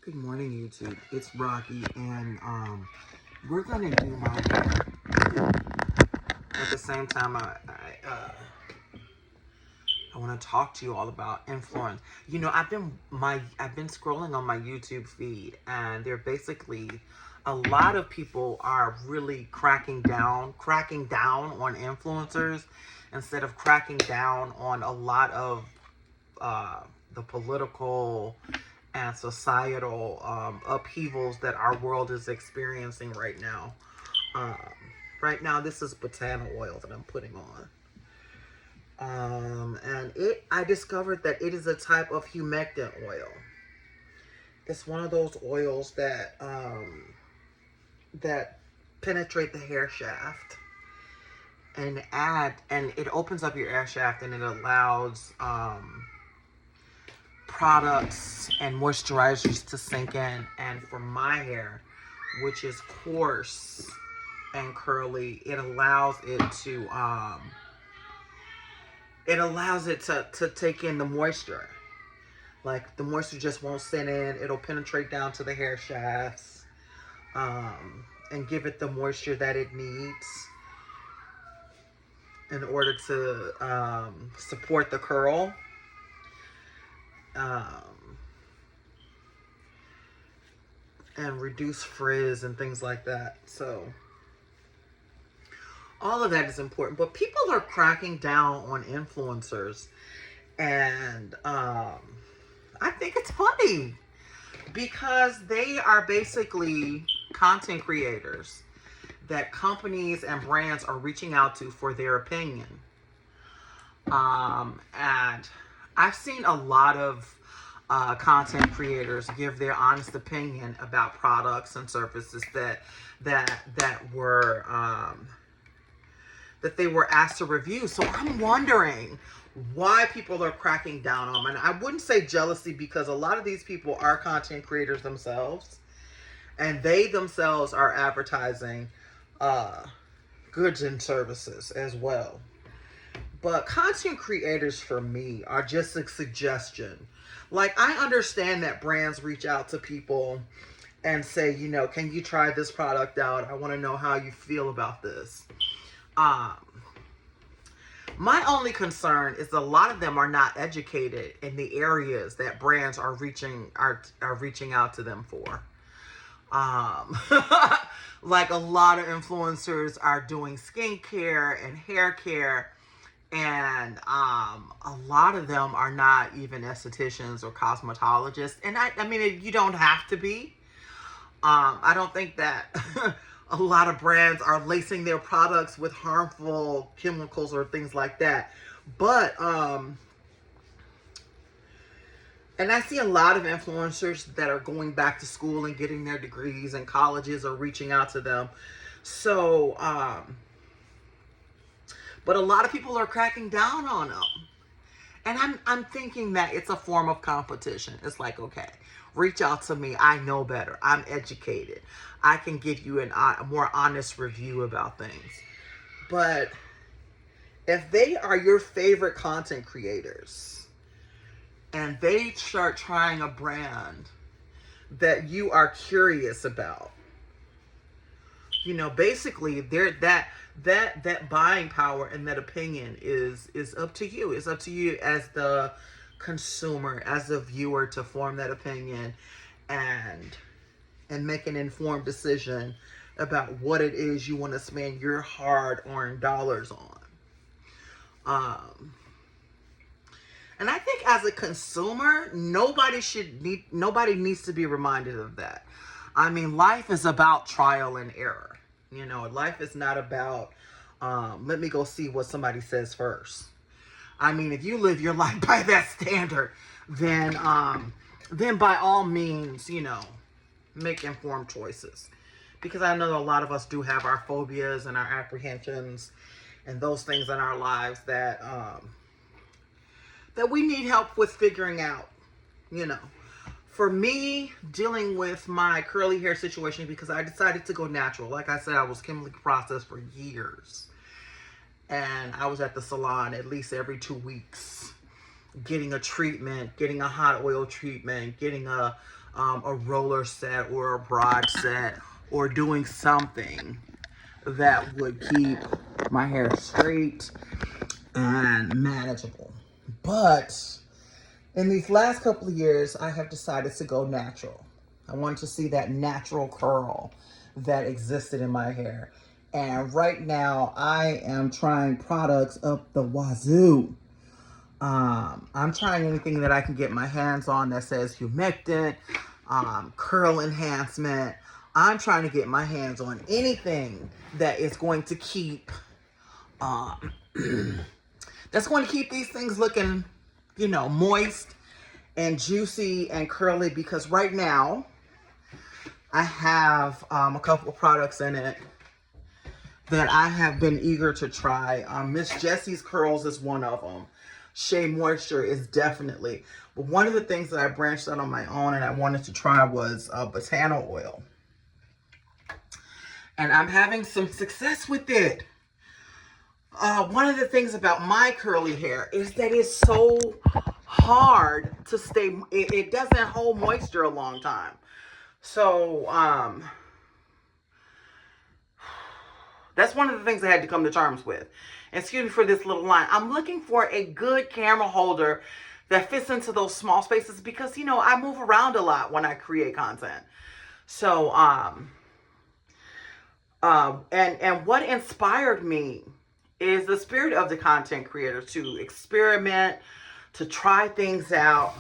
Good morning, YouTube. It's Rocky, and we're gonna do my hair. At the same time, I want to talk to you all about influence. You know, I've been scrolling on my YouTube feed, and they're basically a lot of people are really cracking down on influencers instead of cracking down on a lot of the political and societal upheavals that our world is experiencing right now. Um, right now, this is botana oil that I'm putting on. And I discovered that it is a type of humectant oil. It's one of those oils that penetrate the hair shaft and it opens up your air shaft, and it allows products and moisturizers to sink in. And for my hair, which is coarse and curly, it allows it to take in the moisture. Like, the moisture just won't sit in. It'll penetrate down to the hair shafts and give it the moisture that it needs in order to support the curl. And reduce frizz and things like that. So all of that is important, but people are cracking down on influencers, and I think it's funny because they are basically content creators that companies and brands are reaching out to for their opinion. And I've seen a lot of content creators give their honest opinion about products and services that they were asked to review. So I'm wondering why people are cracking down on them. And I wouldn't say jealousy, because a lot of these people are content creators themselves, and they themselves are advertising goods and services as well. But content creators, for me, are just a suggestion. Like, I understand that brands reach out to people and say, you know, can you try this product out? I want to know how you feel about this. My only concern is a lot of them are not educated in the areas that brands are reaching out to them for. Like, a lot of influencers are doing skincare and hair care, and a lot of them are not even estheticians or cosmetologists. And I mean, you don't have to be. I don't think that a lot of brands are lacing their products with harmful chemicals or things like that. But and I see a lot of influencers that are going back to school and getting their degrees, and colleges are reaching out to them. So but a lot of people are cracking down on them. And I'm thinking that it's a form of competition. It's like, okay, reach out to me. I know better. I'm educated. I can give you a more honest review about things. But if they are your favorite content creators and they start trying a brand that you are curious about, you know, basically that buying power and that opinion is up to you. It's up to you as the consumer, as the viewer, to form that opinion and make an informed decision about what it is you want to spend your hard-earned dollars on. And I think as a consumer, nobody needs to be reminded of that. I mean, life is about trial and error. You know, life is not about, let me go see what somebody says first. I mean, if you live your life by that standard, then by all means, you know, make informed choices. Because I know a lot of us do have our phobias and our apprehensions and those things in our lives that we need help with figuring out, you know. For me, dealing with my curly hair situation, because I decided to go natural. Like I said, I was chemically processed for years. And I was at the salon at least every 2 weeks, getting a treatment, getting a hot oil treatment, getting a a roller set or a broad set, or doing something that would keep my hair straight and manageable. But in these last couple of years, I have decided to go natural. I wanted to see that natural curl that existed in my hair. And right now, I am trying products up the wazoo. I'm trying anything that I can get my hands on that says humectant, curl enhancement. I'm trying to get my hands on anything that is going to keep, um, that's going to keep these things looking, moist and juicy and curly. Because right now, I have a couple of products in it that I have been eager to try. Miss Jessie's Curls is one of them. Shea Moisture is definitely. But one of the things that I branched out on my own and I wanted to try was botano oil. And I'm having some success with it. One of the things about my curly hair is that it's so hard to stay. It doesn't hold moisture a long time. So, that's one of the things I had to come to terms with. Excuse me for this little line. I'm looking for a good camera holder that fits into those small spaces because, I move around a lot when I create content. So, and what inspired me is the spirit of the content creator to experiment, to try things out,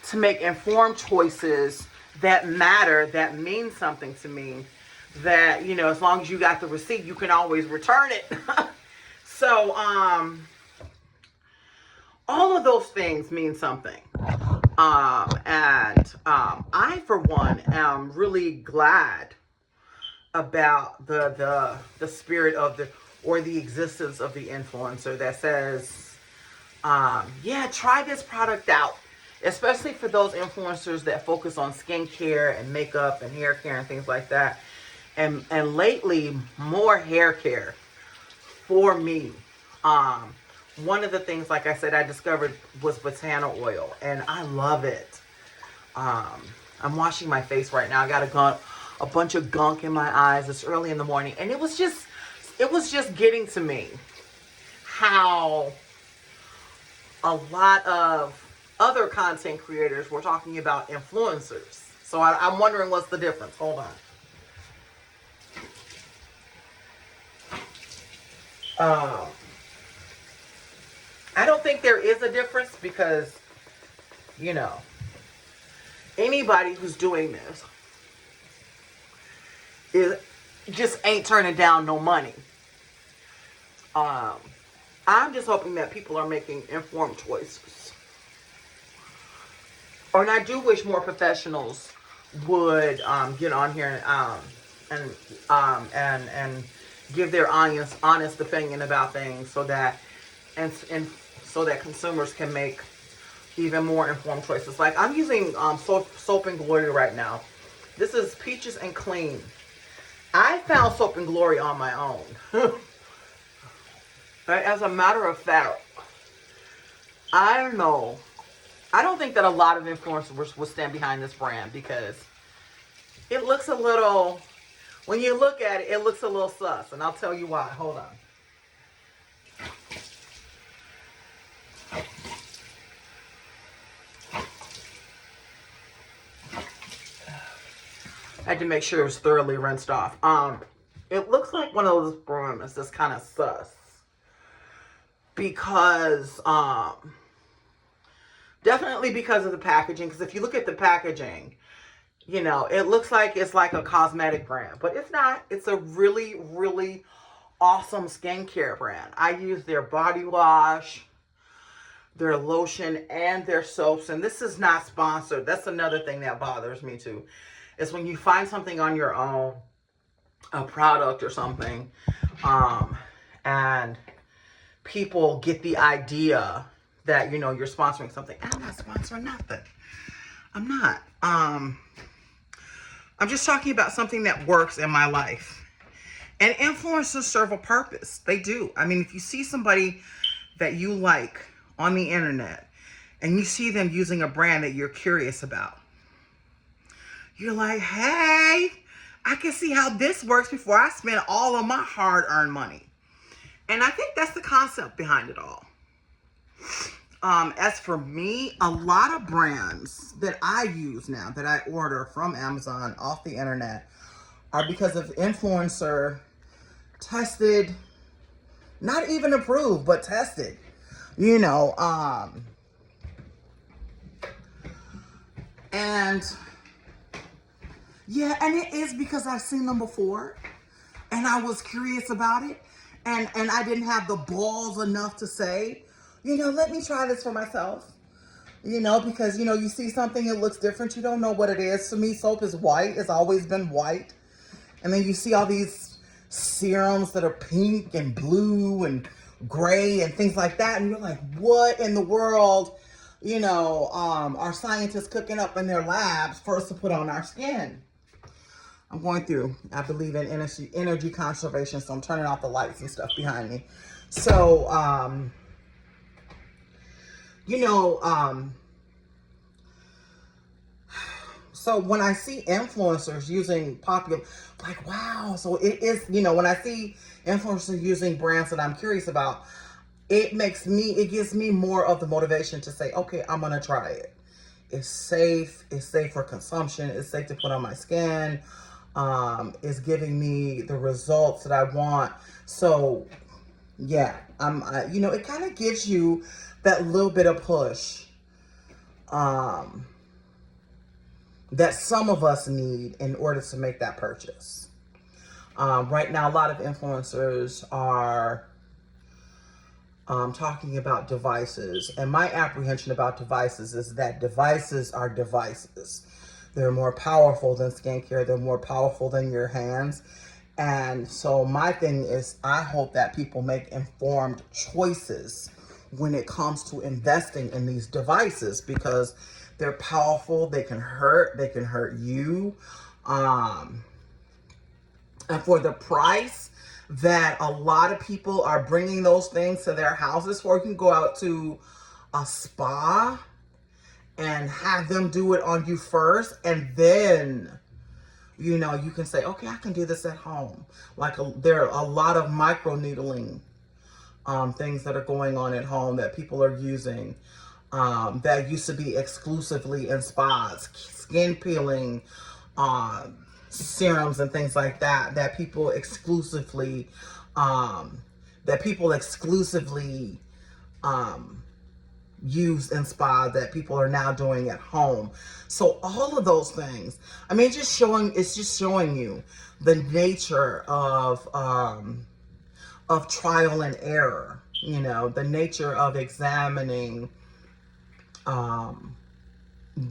to make informed choices that matter, that mean something to me, that, as long as you got the receipt, you can always return it. So, all of those things mean something. I, for one, am really glad about the spirit of the existence of the influencer that says, yeah, try this product out. Especially for those influencers that focus on skincare and makeup and hair care and things like that. And lately, more hair care for me. One of the things, like I said, I discovered was botano oil, and I love it. I'm washing my face right now. I got a bunch of gunk in my eyes. It's early in the morning, and it was just getting to me how a lot of other content creators were talking about influencers. So I'm wondering what's the difference. Hold on. I don't think there is a difference because, anybody who's doing this just ain't turning down no money. I'm just hoping that people are making informed choices. And I do wish more professionals would get on here and give their honest opinion about things, so that so that consumers can make even more informed choices. Like, I'm using Soap and Glory right now. This is Peaches and Clean. I found Soap and Glory on my own. As a matter of fact, I don't think that a lot of influencers will stand behind this brand because it looks a little, when you look at it, it looks a little sus. And I'll tell you why. Hold on. I had to make sure it was thoroughly rinsed off. It looks like one of those brewing is just kind of sus. Because, definitely because of the packaging. Because if you look at the packaging, it looks like it's like a cosmetic brand. But it's not. It's a really, really awesome skincare brand. I use their body wash, their lotion, and their soaps. And this is not sponsored. That's another thing that bothers me too. Is when you find something on your own, a product or something, and people get the idea that, you're sponsoring something. I'm not sponsoring nothing. I'm not. I'm just talking about something that works in my life. And influencers serve a purpose. They do. I mean, if you see somebody that you like on the internet and you see them using a brand that you're curious about, you're like, hey, I can see how this works before I spend all of my hard-earned money. And I think that's the concept behind it all. As for me, a lot of brands that I use now, that I order from Amazon off the internet, are because of influencer tested, not even approved, but tested. You know, and yeah, and it is because I've seen them before and I was curious about it, and I didn't have the balls enough to say, let me try this for myself. Because you see something, it looks different, you don't know what it is. To me, soap is white. It's always been white. And then you see all these serums that are pink and blue and gray and things like that, and you're like, what in the world, are scientists cooking up in their labs for us to put on our skin? I'm going through, I believe in energy conservation, so I'm turning off the lights and stuff behind me. So, so when I see influencers using popular, like, wow, so it is, when I see influencers using brands that I'm curious about, it gives me more of the motivation to say, okay, I'm going to try it. It's safe for consumption. It's safe to put on my skin. It's giving me the results that I want. So yeah, it kind of gives you that little bit of push, that some of us need in order to make that purchase. Right now, a lot of influencers are talking about devices. And my apprehension about devices is that devices are devices. They're more powerful than skincare. They're more powerful than your hands. And so my thing is, I hope that people make informed choices when it comes to investing in these devices, because they're powerful. They can hurt you. And for the price that a lot of people are bringing those things to their houses for, you can go out to a spa and have them do it on you first, and then you can say, okay, I can do this at home. Like there are a lot of micro needling things that are going on at home that people are using, that used to be exclusively in spas, skin peeling serums and things like that, that people exclusively used in spa, that people are now doing at home. So all of those things, it's just showing you the nature of trial and error, the nature of examining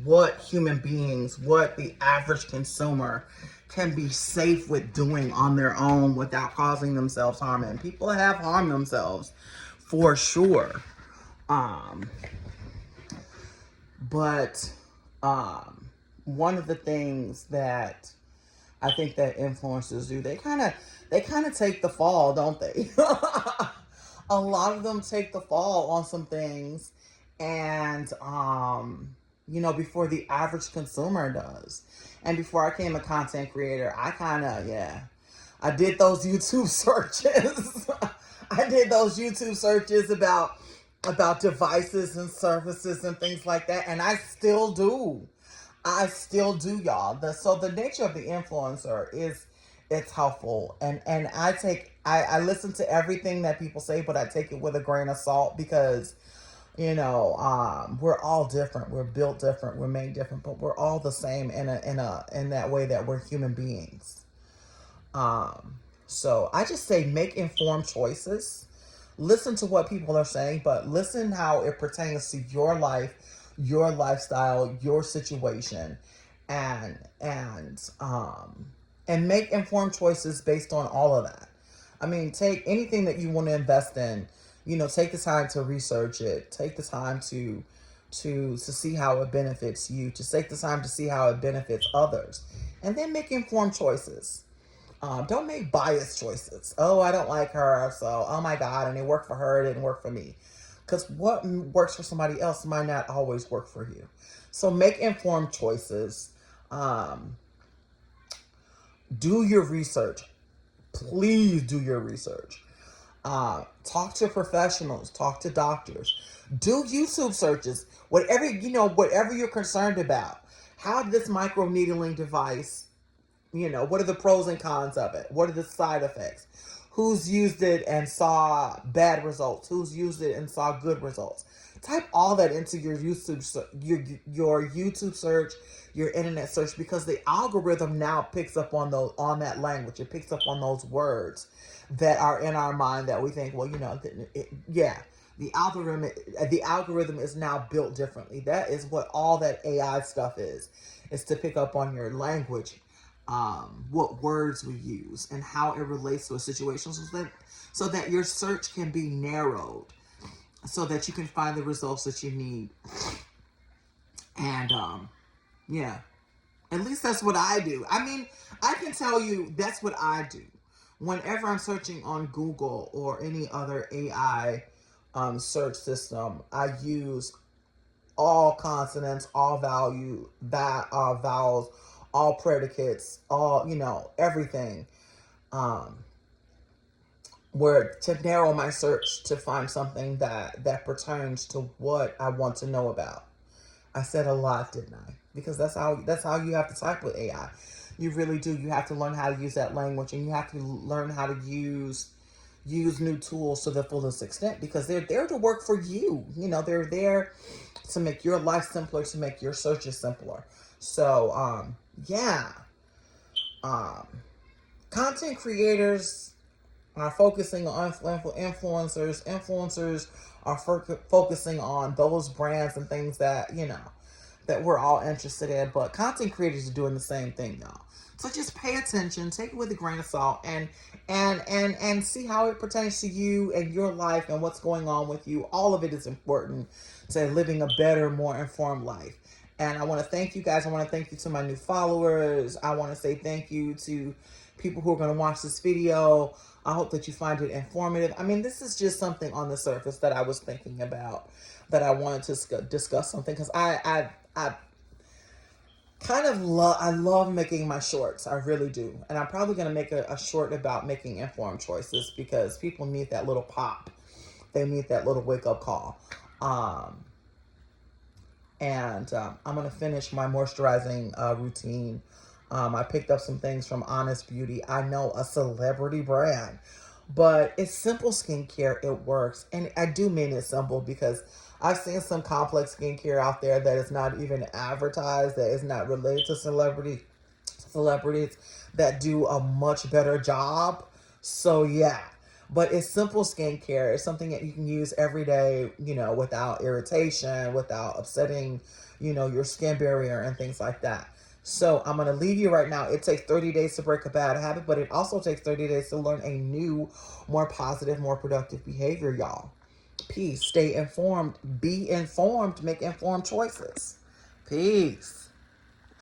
what the average consumer can be safe with doing on their own without causing themselves harm. And people have harmed themselves for sure. But one of the things that I think that influencers do, they kind of take the fall, don't they? A lot of them take the fall on some things, and before the average consumer does. And before I became a content creator, I did those YouTube searches. I did those YouTube searches about devices and services and things like that, and I still do, y'all. So the nature of the influencer is, it's helpful, and I listen to everything that people say, but I take it with a grain of salt, because we're all different. We're built different. We're made different, but we're all the same in that way, that we're human beings. So I just say, make informed choices. Listen to what people are saying, but listen how it pertains to your life, your lifestyle, your situation, and make informed choices based on all of that. Take anything that you want to invest in, take the time to research it. Take the time to see how it benefits you, to take the time to see how it benefits others, and then make informed choices. Don't make biased choices. Oh, I don't like her, so, oh my God, and it worked for her, it didn't work for me. Because what works for somebody else might not always work for you. So make informed choices. Um, do your research. Please do your research. Talk to professionals, talk to doctors, do YouTube searches, whatever you're concerned about. How did this micro needling device, what are the pros and cons of it? What are the side effects? Who's used it and saw bad results? Who's used it and saw good results? Type all that into your YouTube search, your internet search, because the algorithm now picks up on that language. It picks up on those words that are in our mind that we think, well, yeah. The algorithm is now built differently. That is what all that AI stuff is to pick up on your language, what words we use and how it relates to a situation, so that your search can be narrowed, so that you can find the results that you need. And yeah, at least that's what I do. I mean, I can tell you that's what I do. Whenever I'm searching on Google or any other AI search system, I use all consonants, all vowels, all predicates, all, everything. Um, where to narrow my search to find something that pertains to what I want to know about. I said a lot, didn't I? Because that's how you have to type with AI. You really do. You have to learn how to use that language, and you have to learn how to use new tools to the fullest extent, because they're there to work for you. They're there to make your life simpler, to make your searches simpler. So, yeah. Um, Content creators are focusing on influencers. Influencers are focusing on those brands and things that we're all interested in. But content creators are doing the same thing, y'all. So just pay attention, take it with a grain of salt, and see how it pertains to you and your life and what's going on with you. All of it is important to living a better, more informed life. And I want to thank you guys. I want to thank you to my new followers. I want to say thank you to people who are going to watch this video. I hope that you find it informative. I mean, this is just something on the surface that I was thinking about, that I wanted to discuss something, because I kind of love making my shorts. I really do. And I'm probably going to make a short about making informed choices, because people need that little pop. They need that little wake up call. And I'm going to finish my moisturizing routine. I picked up some things from Honest Beauty. I know, a celebrity brand, but it's simple skincare. It works. And I do mean it's simple, because I've seen some complex skincare out there that is not even advertised, that is not related to celebrities that do a much better job. So yeah, but it's simple skincare. It's something that you can use every day, without irritation, without upsetting, your skin barrier and things like that. So I'm going to leave you right now. It takes 30 days to break a bad habit, but it also takes 30 days to learn a new, more positive, more productive behavior, y'all. Peace. Stay informed. Be informed. Make informed choices. Peace.